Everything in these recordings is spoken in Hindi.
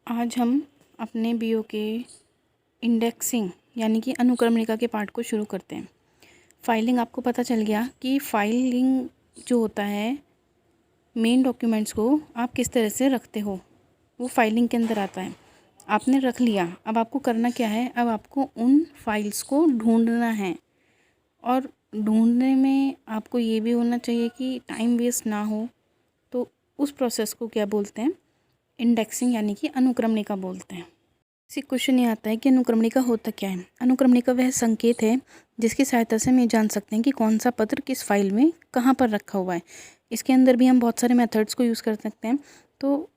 आज हम अपने बीओ के इंडेक्सिंग यानी कि अनुक्रमणिका के पार्ट को शुरू करते हैं। फाइलिंग आपको पता चल गया कि फाइलिंग जो होता है मेन डॉक्यूमेंट्स को आप किस तरह से रखते हो, वो फाइलिंग के अंदर आता है। आपने रख लिया, अब आपको करना क्या है, अब आपको उन फाइल्स को ढूंढना है और ढूंढने में आपको ये भी होना चाहिए कि टाइम वेस्ट ना हो। तो उस प्रोसेस को क्या बोलते हैं, इंडेक्सिंग यानी कि अनुक्रमणिका बोलते हैं। इसी क्वेश्चन ये आता है कि अनुक्रमणिका होता क्या है। अनुक्रमणिका वह संकेत है जिसकी सहायता से हम ये जान सकते हैं कि कौन सा पत्र किस फाइल में कहाँ पर रखा हुआ है। इसके अंदर भी हम बहुत सारे मेथड्स को यूज़ कर सकते हैं। तो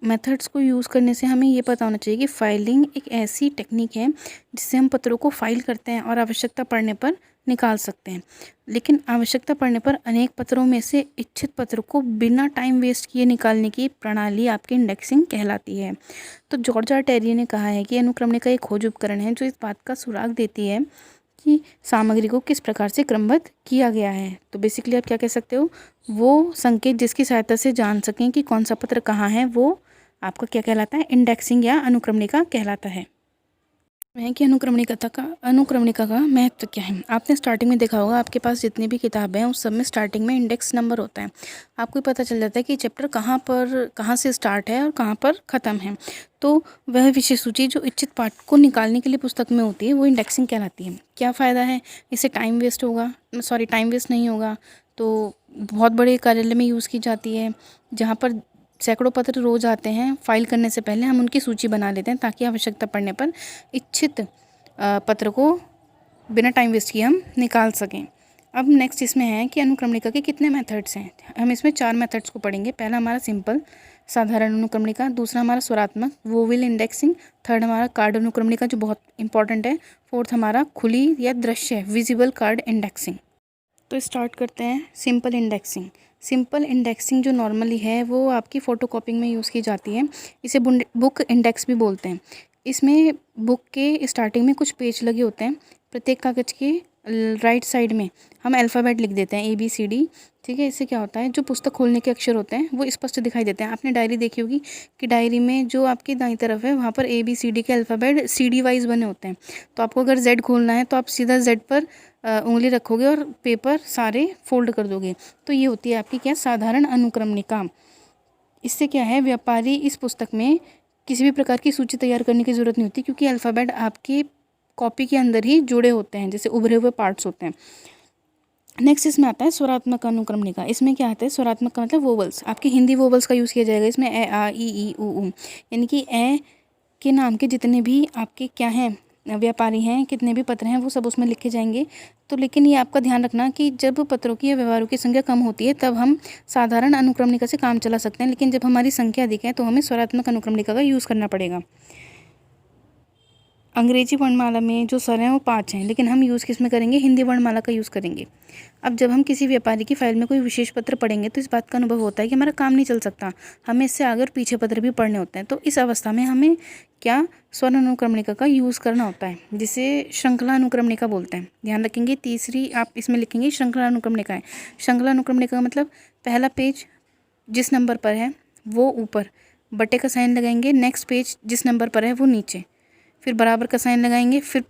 मेथड्स को यूज़ करने से हमें ये पता होना चाहिए कि फाइलिंग एक ऐसी टेक्निक है जिससे हम पत्रों को फाइल करते हैं और आवश्यकता पड़ने पर निकाल सकते हैं। लेकिन आवश्यकता पड़ने पर अनेक पत्रों में से इच्छित पत्र को बिना टाइम वेस्ट किए निकालने की प्रणाली आपकी इंडेक्सिंग कहलाती है। तो जॉर्ज आर टेरी ने कहा है कि अनुक्रमणिका एक खोज उपकरण है जो इस बात का सुराग देती है कि सामग्री को किस प्रकार से क्रमबद्ध किया गया है। तो बेसिकली आप क्या कह सकते हो, वो संकेत जिसकी सहायता से जान सकें कि कौन सा पत्र कहाँ है, वो आपका क्या कहलाता है, इंडेक्सिंग या अनुक्रमणिका कहलाता है। है कि अनुक्रमणिका का महत्व क्या है। आपने स्टार्टिंग में देखा होगा, आपके पास जितनी भी किताबें हैं उस सब में स्टार्टिंग में इंडेक्स नंबर होता है। आपको पता चल जाता है कि चैप्टर कहाँ से स्टार्ट है और कहाँ पर ख़त्म है। तो वह विषय सूची जो इच्छित पाठ को निकालने के लिए पुस्तक में होती है वो इंडेक्सिंग कहलाती है। क्या फ़ायदा है, इससे टाइम वेस्ट नहीं होगा। तो बहुत बड़े कार्यालय में यूज़ की जाती है, जहाँ पर सैकड़ों पत्र रोज आते हैं। फाइल करने से पहले हम उनकी सूची बना लेते हैं ताकि आवश्यकता पड़ने पर इच्छित पत्र को बिना टाइम वेस्ट किए हम निकाल सकें। अब नेक्स्ट इसमें है कि अनुक्रमणिका के कितने मेथड्स हैं। हम इसमें 4 मेथड्स को पढ़ेंगे। पहला हमारा सिंपल साधारण अनुक्रमणिका, दूसरा हमारा स्वरात्मक वोवेल इंडेक्सिंग, थर्ड हमारा कार्ड अनुक्रमणिका जो बहुत इंपॉर्टेंट है, फोर्थ हमारा खुली या दृश्य विजिबल कार्ड इंडेक्सिंग। तो स्टार्ट करते हैं सिंपल इंडेक्सिंग। सिंपल इंडेक्सिंग जो नॉर्मली है वो आपकी फ़ोटोकॉपिंग में यूज़ की जाती है। इसे बुक इंडेक्स भी बोलते हैं। इसमें बुक के स्टार्टिंग में कुछ पेज लगे होते हैं। प्रत्येक कागज़ के राइट साइड में हम अल्फ़ाबेट लिख देते हैं ABCD। ठीक है, इससे क्या होता है, जो पुस्तक खोलने के अक्षर होते हैं वो स्पष्ट दिखाई देते हैं। आपने डायरी देखी होगी कि डायरी में जो आपकी दाईं तरफ है वहाँ पर ABCD के अल्फ़ाबेट CD वाइज बने होते हैं। तो आपको अगर Z खोलना है तो आप सीधा Z पर उंगली रखोगे और पेपर सारे फोल्ड कर दोगे। तो ये होती है आपकी क्या, साधारण अनुक्रमणिका। इससे क्या है, व्यापारी इस पुस्तक में किसी भी प्रकार की सूची तैयार करने की ज़रूरत नहीं होती क्योंकि अल्फ़ाबेट आपकी कॉपी के अंदर ही जुड़े होते हैं, जैसे उभरे हुए पार्ट्स होते हैं। नेक्स्ट इसमें आता है स्वरात्मक अनुक्रमणिका। इसमें क्या आता है, स्वरात्मक का मतलब वोवल्स, आपकी हिंदी वोवल्स का यूज़ किया जाएगा। इसमें ए आ ई उ यानी कि ए के नाम के जितने भी आपके क्या हैं व्यापारी हैं, कितने भी पत्र हैं, वो सब उसमें लिखे जाएंगे। तो लेकिन ये आपका ध्यान रखना कि जब पत्रों की या व्यवहारों की संख्या कम होती है तब हम साधारण अनुक्रमणिका से काम चला सकते हैं, लेकिन जब हमारी संख्या अधिक है तो हमें स्वरात्मक अनुक्रमणिका का यूज़ करना पड़ेगा। अंग्रेजी वर्णमाला में जो स्वर हैं वो 5 हैं, लेकिन हम यूज़ किस में करेंगे, हिंदी वर्णमाला का यूज़ करेंगे। अब जब हम किसी व्यापारी की फाइल में कोई विशेष पत्र पढ़ेंगे तो इस बात का अनुभव होता है कि हमारा काम नहीं चल सकता, हमें इससे आगे और पीछे पत्र भी पढ़ने होते हैं। तो इस अवस्था में हमें क्या, स्वर अनुक्रमणिका का यूज़ करना होता है, जिसे श्रृंखला अनुक्रमणिका बोलते हैं। ध्यान रखेंगे, तीसरी आप इसमें लिखेंगे श्रृंखला अनुक्रमणिका है। श्रृंखला अनुक्रमणिका का मतलब पहला पेज जिस नंबर पर है वो ऊपर बटे का साइन लगाएंगे, नेक्स्ट पेज जिस नंबर पर है वो नीचे, फिर बराबर का साइन लगाएंगे, फिर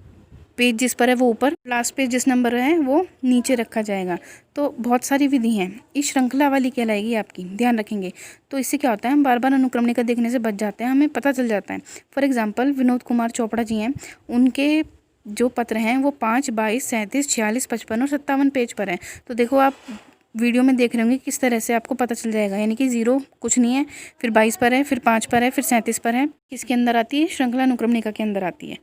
पेज जिस पर है वो ऊपर, लास्ट पेज जिस नंबर है वो नीचे रखा जाएगा। तो बहुत सारी विधि हैं, इस श्रृंखला वाली कहलाएगी आपकी, ध्यान रखेंगे। तो इससे क्या होता है, हम बार बार अनुक्रमणिका देखने से बच जाते हैं, हमें पता चल जाता है। फॉर एग्जांपल विनोद कुमार चोपड़ा जी हैं, उनके जो पत्र हैं वो 5, 22, 37, 46, 55 और 57 पेज पर हैं। तो देखो, आप वीडियो में देख रहे होंगे किस तरह से आपको पता चल जाएगा, यानी कि 0 कुछ नहीं है, फिर 22 पर है, फिर 5 पर है, फिर 37 पर है। किसके अंदर आती है, श्रृंखला अनुक्रमणिका के अंदर आती है।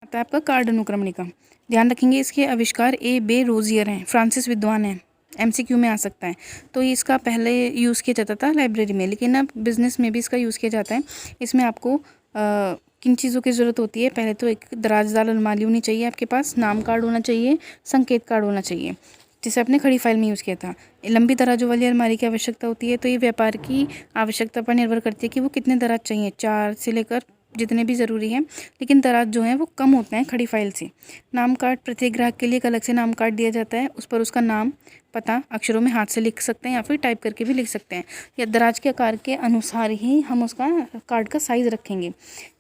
आता है आपका कार्ड अनुक्रमणिका। ध्यान रखेंगे, इसके आविष्कार A. रोजियर हैं, फ्रांसिस विद्वान हैं, MCQ में आ सकता है। तो ये इसका पहले यूज़ किया जाता था लाइब्रेरी में, लेकिन अब बिज़नेस में भी इसका यूज़ किया जाता है। इसमें आपको किन चीज़ों की ज़रूरत होती है, पहले तो एक दराजदार अलमारी होनी चाहिए आपके पास, नाम कार्ड होना चाहिए, संकेत कार्ड होना चाहिए, जिसे आपने खड़ी फाइल में यूज़ किया था। लंबी दराजों वाली अलमारी की आवश्यकता होती है। तो ये व्यापार की आवश्यकता पर निर्भर करती है कि वो कितने दराज चाहिए, 4 से लेकर जितने भी ज़रूरी हैं, लेकिन दराज जो हैं वो कम होते हैं खड़ी फाइल से। नाम कार्ड प्रत्येक ग्राहक के लिए एक अलग से नाम कार्ड दिया जाता है। उस पर उसका नाम, पता अक्षरों में हाथ से लिख सकते हैं या फिर टाइप करके भी लिख सकते हैं, या दराज के आकार के अनुसार ही हम उसका कार्ड का साइज़ रखेंगे।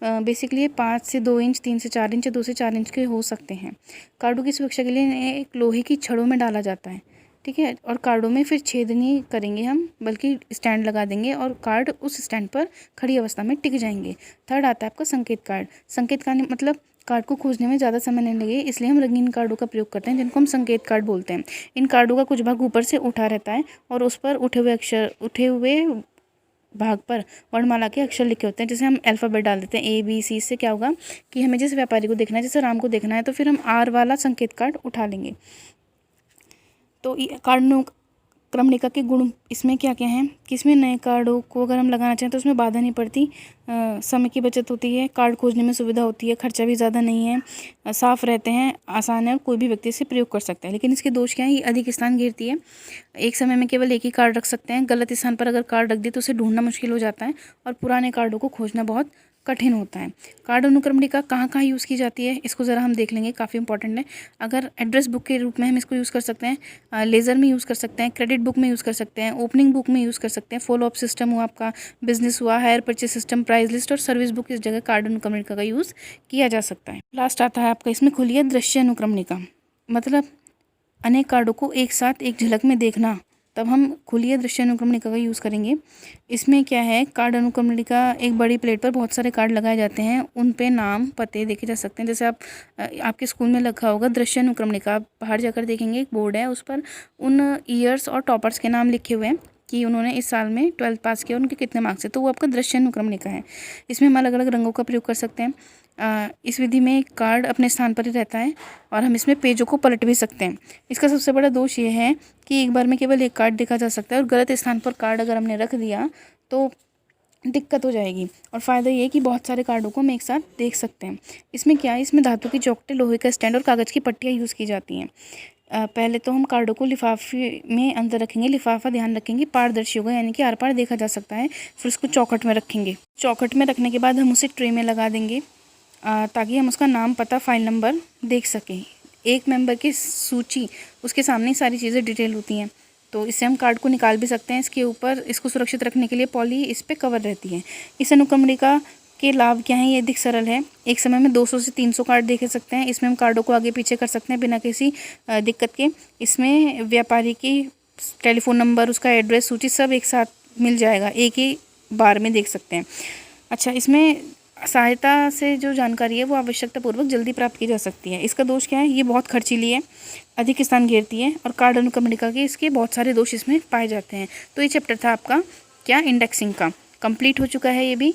बेसिकली ये 5 से 2 इंच, 3 से 4 इंच या 2 से 4 इंच के हो सकते हैं। कार्डों की सुरक्षा के लिए एक लोहे की छड़ों में डाला जाता है, ठीक है। और कार्डों में फिर छेद नहीं करेंगे हम, बल्कि स्टैंड लगा देंगे और कार्ड उस स्टैंड पर खड़ी अवस्था में टिक जाएंगे। थर्ड आता है आपका संकेत कार्ड। संकेत कार्ड मतलब कार्ड को खोजने में ज़्यादा समय नहीं लगे, इसलिए हम रंगीन कार्डों का प्रयोग करते हैं, जिनको हम संकेत कार्ड बोलते हैं। इन कार्डों का कुछ भाग ऊपर से उठा रहता है और उस पर उठे हुए भाग पर वर्णमाला के अक्षर लिखे होते हैं। जैसे हम अल्फ़ाबेट डाल देते हैं ABC, इससे क्या होगा कि हमें जिस व्यापारी को देखना है, जैसे राम को देखना है, तो फिर हम R वाला संकेत कार्ड उठा लेंगे। तो कार्ड क्रमणिका के गुण इसमें क्या क्या हैं कि इसमें नए कार्डों को अगर हम लगाना चाहें तो उसमें बाधा नहीं पड़ती, समय की बचत होती है, कार्ड खोजने में सुविधा होती है, खर्चा भी ज़्यादा नहीं है, साफ़ रहते हैं, आसान है और कोई भी व्यक्ति इसे प्रयोग कर सकता है। लेकिन इसके दोष क्या है? ये अधिक स्थान घेरती है, एक समय में केवल एक ही कार्ड रख सकते हैं। गलत स्थान पर अगर कार्ड रख दिए तो उसे ढूंढना मुश्किल हो जाता है और पुराने कार्डों को खोजना बहुत कठिन होता है। कार्ड अनुक्रमणिका कहाँ कहाँ यूज़ की जाती है, इसको ज़रा हम देख लेंगे, काफ़ी इंपॉर्टेंट है। अगर एड्रेस बुक के रूप में हम इसको यूज़ कर सकते हैं, लेज़र में यूज़ कर सकते हैं, क्रेडिट बुक में यूज़ कर सकते हैं, ओपनिंग बुक में यूज़ कर सकते हैं, फॉलो अप सिस्टम हुआ आपका, बिजनेस हुआ, hire purchase system, price list और सर्विस बुक, इस जगह कार्ड अनुक्रमणिका का यूज़ किया जा सकता है। लास्ट आता है आपका इसमें खुली है दृश्य अनुक्रमणिका, मतलब अनेक कार्डों को एक साथ एक झलक में देखना, तब हम खुली दृश्य अनुक्रमणिका का यूज़ करेंगे। इसमें क्या है, कार्ड अनुक्रमणिका एक बड़ी प्लेट पर बहुत सारे कार्ड लगाए जाते हैं, उन पे नाम पते देखे जा सकते हैं। जैसे आपके स्कूल में लिखा होगा दृश्य अनुक्रमणिका, आप बाहर जाकर देखेंगे एक बोर्ड है, उस पर उन ईयर्स और टॉपर्स के नाम लिखे हुए हैं कि उन्होंने इस साल में 12th पास किया, उनके कितने मार्क्स है, तो वो आपका दृश्य अनुक्रमणिका है। इसमें हम अलग अलग रंगों का प्रयोग कर सकते हैं। इस विधि में कार्ड अपने स्थान पर ही रहता है और हम इसमें पेजों को पलट भी सकते हैं। इसका सबसे बड़ा दोष ये है कि एक बार में केवल एक कार्ड देखा जा सकता है और गलत स्थान पर कार्ड अगर हमने रख दिया तो दिक्कत हो जाएगी। और फ़ायदा ये है कि बहुत सारे कार्डों को हम एक साथ देख सकते हैं। इसमें क्या है, इसमें धातु की चौखटें, लोहे का स्टैंड और कागज़ की पट्टियाँ यूज़ की जाती हैं। पहले तो हम कार्डों को लिफाफे में अंदर रखेंगे, लिफाफा ध्यान रखेंगे पारदर्शी होगा, यानी कि आर पार देखा जा सकता है। फिर उसको चौखट में रखेंगे, चौखट में रखने के बाद हम उसे ट्रे में लगा देंगे ताकि हम उसका नाम, पता, फाइल नंबर देख सकें। एक मेंबर की सूची, उसके सामने सारी चीज़ें डिटेल होती हैं, तो इससे हम कार्ड को निकाल भी सकते हैं। इसके ऊपर इसको सुरक्षित रखने के लिए पॉली इस पर कवर रहती है। इस अनुक्रमणिका के लाभ क्या हैं, ये अधिक सरल है। एक समय में 200 से 300 कार्ड देखे सकते हैं। इसमें हम कार्डों को आगे पीछे कर सकते हैं बिना किसी दिक्कत के। इसमें व्यापारी की टेलीफोन नंबर, उसका एड्रेस, सूची सब एक साथ मिल जाएगा, एक ही बार में देख सकते हैं। अच्छा, इसमें सहायता से जो जानकारी है वो आवश्यकता पूर्वक जल्दी प्राप्त की जा सकती है। इसका दोष क्या है, ये बहुत खर्चीली है, अधिक स्थान घेरती है और कार्ड अनुक्रमणिका के इसके बहुत सारे दोष इसमें पाए जाते हैं। तो ये चैप्टर था आपका क्या, इंडेक्सिंग का, कंप्लीट हो चुका है ये भी।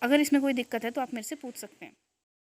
अगर इसमें कोई दिक्कत है तो आप मेरे से पूछ सकते हैं।